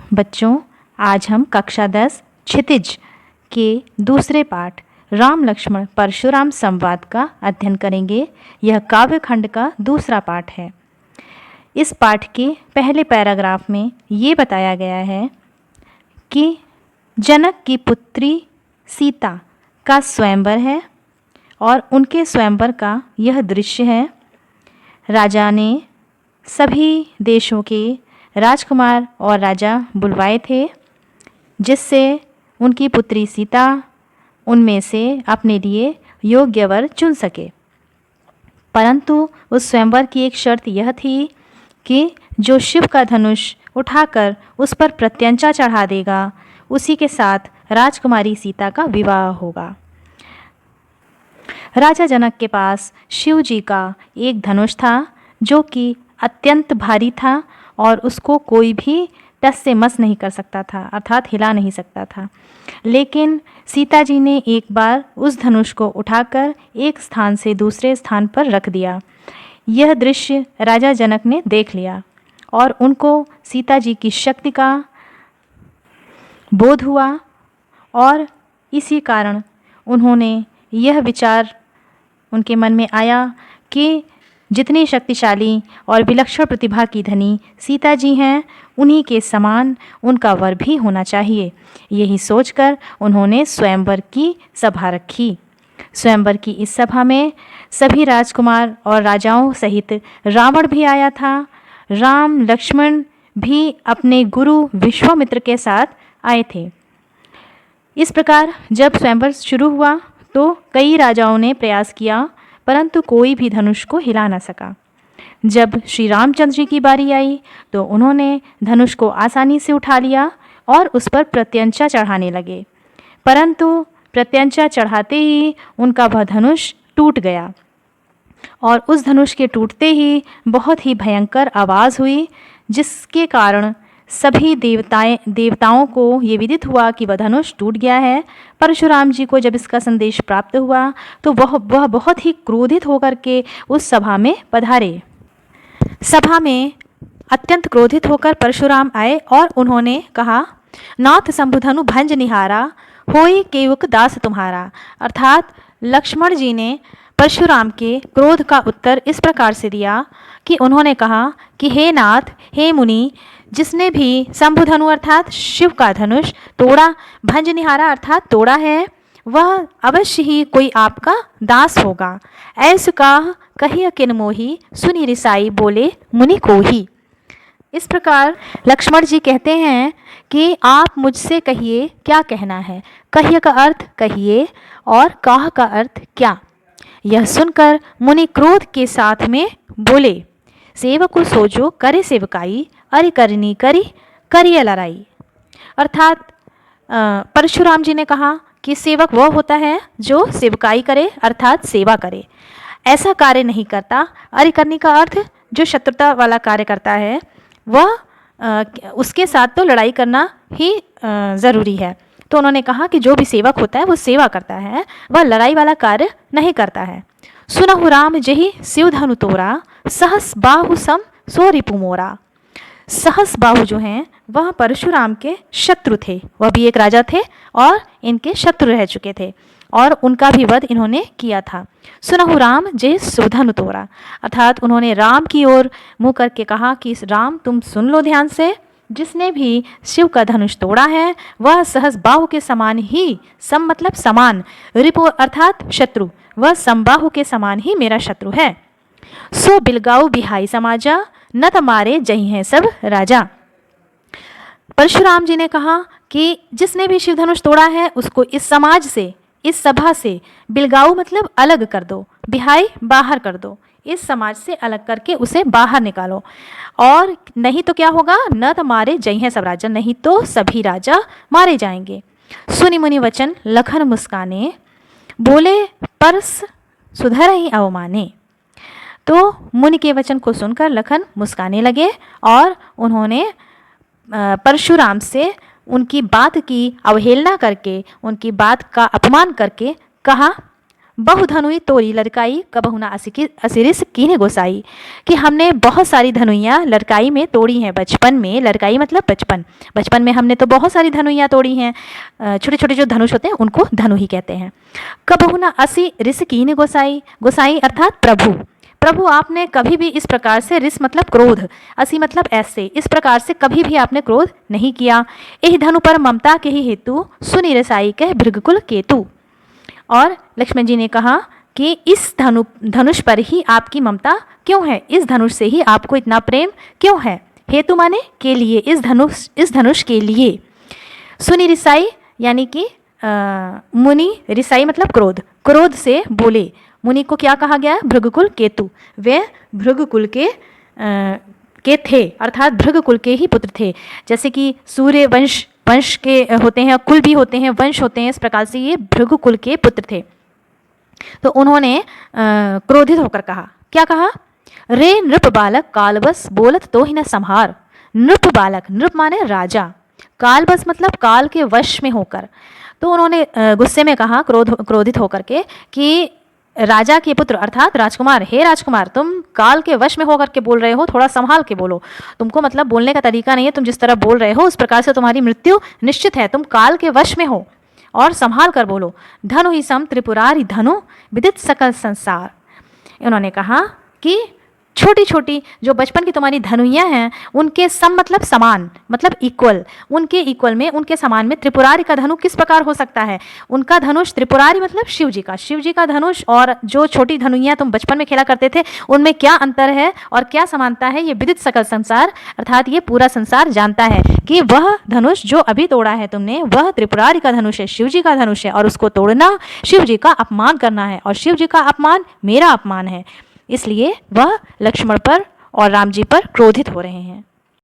बच्चों, आज हम कक्षा 10 क्षितिज के दूसरे पाठ राम लक्ष्मण परशुराम संवाद का अध्ययन करेंगे। यह काव्य खंड का दूसरा पाठ है। इस पाठ के पहले पैराग्राफ में ये बताया गया है कि जनक की पुत्री सीता का स्वयंवर है और उनके स्वयंवर का यह दृश्य है। राजा ने सभी देशों के राजकुमार और राजा बुलवाए थे, जिससे उनकी पुत्री सीता उनमें से अपने लिए योग्य वर चुन सके। परंतु उस स्वयंवर की एक शर्त यह थी कि जो शिव का धनुष उठाकर उस पर प्रत्यंचा चढ़ा देगा, उसी के साथ राजकुमारी सीता का विवाह होगा। राजा जनक के पास शिव जी का एक धनुष था, जो कि अत्यंत भारी था और उसको कोई भी टस से मस नहीं कर सकता था, अर्थात हिला नहीं सकता था। लेकिन सीता जी ने एक बार उस धनुष को उठाकर एक स्थान से दूसरे स्थान पर रख दिया। यह दृश्य राजा जनक ने देख लिया और उनको सीता जी की शक्ति का बोध हुआ और इसी कारण उन्होंने यह विचार उनके मन में आया कि जितनी शक्तिशाली और विलक्षण प्रतिभा की धनी सीता जी हैं, उन्हीं के समान उनका वर भी होना चाहिए। यही सोचकर उन्होंने स्वयंवर की सभा रखी। स्वयंवर की इस सभा में सभी राजकुमार और राजाओं सहित रावण भी आया था। राम लक्ष्मण भी अपने गुरु विश्वामित्र के साथ आए थे। इस प्रकार जब स्वयंवर शुरू हुआ तो कई राजाओं ने प्रयास किया, परंतु कोई भी धनुष को हिला न सका। जब श्री रामचंद्र जी की बारी आई तो उन्होंने धनुष को आसानी से उठा लिया और उस पर प्रत्यंचा चढ़ाने लगे, परंतु प्रत्यंचा चढ़ाते ही उनका वह धनुष टूट गया और उस धनुष के टूटते ही बहुत ही भयंकर आवाज़ हुई, जिसके कारण सभी देवताओं को ये विदित हुआ कि वह धनुष टूट गया है। परशुराम जी को जब इसका संदेश प्राप्त हुआ तो वह बहुत ही क्रोधित होकर के उस सभा में पधारे। सभा में अत्यंत क्रोधित होकर परशुराम आए और उन्होंने कहा, नाथ शंभुधनु भंज निहारा, होई केवक दास तुम्हारा। अर्थात लक्ष्मण जी ने परशुराम के क्रोध का उत्तर इस प्रकार से दिया कि उन्होंने कहा कि हे नाथ, हे मुनि, जिसने भी शंभुधनु अर्थात शिव का धनुष तोड़ा, भंज निहारा अर्थात तोड़ा है, वह अवश्य ही कोई आपका दास होगा। ऐसु काह कहिय किन मोही, सुनी रिसाई बोले मुनि को ही। इस प्रकार लक्ष्मण जी कहते हैं कि आप मुझसे कहिए क्या कहना है। कहिए का अर्थ कहिए और काह का अर्थ क्या। यह सुनकर मुनि क्रोध के साथ में बोले, सेवक सोजो करे सेवकाई, अरे करनी करी करिए लड़ाई। अर्थात परशुराम जी ने कहा कि सेवक वह होता है जो सेवकाई करे अर्थात सेवा करे, ऐसा कार्य नहीं करता। अरे करनी का अर्थ जो शत्रुता वाला कार्य करता है, वह उसके साथ तो लड़ाई करना ही ज़रूरी है। तो उन्होंने कहा कि जो भी सेवक होता है वो सेवा करता है, वह लड़ाई वाला कार्य नहीं करता है। सुनहु राम जही शिव धनु तोरा, सहस बाहु सम सो रिपु मोरा। सहस बाहु जो हैं वह परशुराम के शत्रु थे, वह भी एक राजा थे और इनके शत्रु रह चुके थे और उनका भी वध इन्होंने किया था। सुनहु राम जय शिवधनु तोरा अर्थात उन्होंने राम की ओर मुँह करके कहा कि राम तुम सुन लो ध्यान से, जिसने भी शिव का धनुष तोड़ा है वह सहस बाहु के समान ही, सम मतलब समान, रिपु अर्थात शत्रु, वह समबाहु के समान ही मेरा शत्रु है। सो बिलगाऊ बिहाई समाजा, न तमारे जही हैं सब राजा। परशुराम जी ने कहा कि जिसने भी शिव धनुष तोड़ा है उसको इस समाज से, इस सभा से, बिलगाऊ मतलब अलग कर दो, बिहाई बाहर कर दो, इस समाज से अलग करके उसे बाहर निकालो, और नहीं तो क्या होगा, न तो मारे जई हैं सब राजा, नहीं तो सभी राजा मारे जाएंगे। सुनि मुनि वचन लखन मुस्काने, बोले परस सुधर ही अवमाने। तो मुनि के वचन को सुनकर लखन मुस्काने लगे और उन्होंने परशुराम से उनकी बात की अवहेलना करके, उनकी बात का अपमान करके कहा, बहुधनुई तोरी लड़काई कबहु ना असिरिस कीने गोसाई, कि हमने बहुत सारी धनुइयाँ लड़काई में तोड़ी हैं बचपन में। लड़काई मतलब बचपन में हमने तो बहुत सारी धनुइयाँ तोड़ी हैं। छोटे छोटे जो धनुष होते हैं उनको धनु ही कहते हैं। कबहु ना असिरिस कीने गोसाई, गोसाई अर्थात प्रभु आपने कभी भी इस प्रकार से, रिस मतलब क्रोध, असी मतलब ऐसे, इस प्रकार से कभी भी आपने क्रोध नहीं किया। एह धनु पर ममता के ही हेतु सुनि रसाई कह भृगकुल केतु। और लक्ष्मण जी ने कहा कि इस धनुष पर ही आपकी ममता क्यों है, इस धनुष से ही आपको इतना प्रेम क्यों है। हेतु माने के लिए, इस धनुष के लिए। सुनि रिसाई यानी कि मुनि, रिसाई मतलब क्रोध, क्रोध से बोले। मुनि को क्या कहा गया? भृगुकुल केतु। वे भृगुकुल के थे, अर्थात भृगुकुल के ही पुत्र थे। जैसे कि सूर्य वंश के होते हैं, कुल भी होते हैं, वंश होते हैं, इस प्रकार से ये भृगुकुल के पुत्र थे। तो उन्होंने क्रोधित होकर कहा, क्या कहा? रे नृप बालक कालबस बोलत तो ही न संहार। नृप बालक, नृप माने राजा, कालबस मतलब काल के वश में होकर। तो उन्होंने गुस्से में कहा, क्रोधित होकर के, कि राजा के पुत्र अर्थात राजकुमार, हे राजकुमार, तुम काल के वश में होकर के बोल रहे हो, थोड़ा संभाल के बोलो। तुमको मतलब बोलने का तरीका नहीं है, तुम जिस तरह बोल रहे हो उस प्रकार से तुम्हारी मृत्यु निश्चित है। तुम काल के वश में हो और संभाल कर बोलो। धनु ही सम त्रिपुरारी धनु विदित सकल संसार। उन्होंने कहा कि छोटी छोटी जो बचपन की तुम्हारी धनुइयाँ हैं उनके सम मतलब समान, मतलब इक्वल, उनके इक्वल में, उनके समान में त्रिपुरारी का धनु किस प्रकार हो सकता है? उनका धनुष, त्रिपुरारी मतलब शिव जी का धनुष, और जो छोटी धनुइयाँ तुम बचपन में खेला करते थे उनमें क्या अंतर है और क्या समानता है, ये विदित सकल संसार अर्थात ये पूरा संसार जानता है कि वह धनुष जो अभी तोड़ा है तुमने, वह त्रिपुरारी का धनुष है, शिव जी का धनुष है, और उसको तोड़ना शिव जी का अपमान करना है, और शिव जी का अपमान मेरा अपमान है। इसलिए वह लक्ष्मण पर और राम जी पर क्रोधित हो रहे हैं।